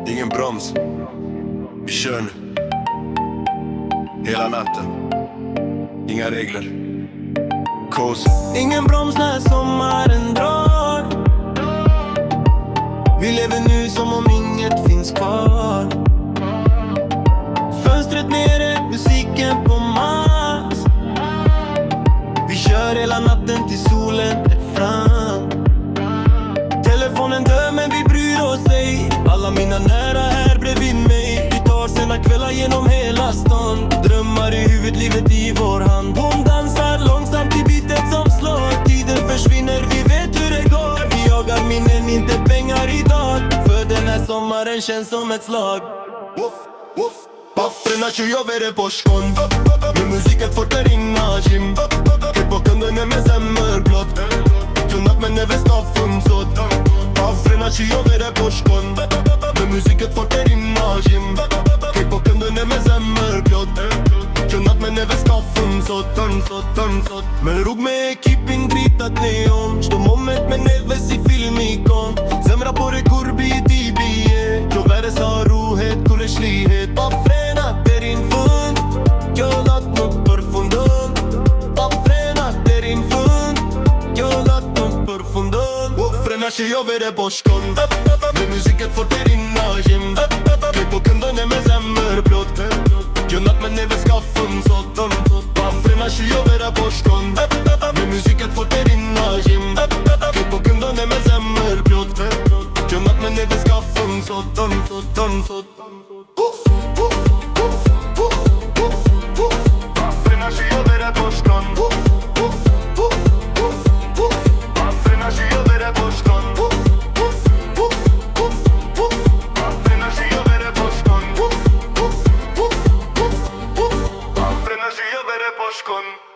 Ingen broms. Vi kör nu. Hela natten. Inga regler. Kos. Ingen broms när sommaren drar. Vi lever nu som om inget finns kvar. Fönstret nere, musiken på max. Vi kör hela natten till solen är fram. Telefonen dör men vi bryr oss ej. Alla mina nära här bredvid mig. Vi tar sena kvällar genom hela stan. Drömmar i huvudet, livet i vår hand. Hon dansar långsamt i bitet som slår. Tiden försvinner, vi vet hur det går. Vi jagar minnen, inte pengar idag. För den här sommaren känns som ett slag. Pappren ci io vere poshkon. Med musiket fortar inna gym. Klipp på kunden med semmerblått. Tunat men neve skaffum sot. Pappren ci io vere poshkon. Med musiket fortar inna gym. Klipp på kunden med semmerblått. Tunat men neve skaffum sot. Men rug me ekipin gritat neon. Što moment me neve si filmikon. Zemra po rekurbi ti bije. Kjo vere sa ruhet, kuleshlihet. Pappren din fund. Jag har lagt mig perfundum. Pappren din fund. Jag har lagt mig perfundum. Frena și eu vere poshkon. Med musiket fortar inna gym. Klipp på kunden med semmerblått. Jag natt men neve skaffum sot. Pappren și eu vere poshkon. Med musiket fortar inna gym. Klipp på kunden med semmerblått. Jag natt men neve skaffum sot. Pappren ci io vere poshkon. Pappren ci io vere poshkon. Pappren ci io vere poshkon. Pappren ci io vere poshkon.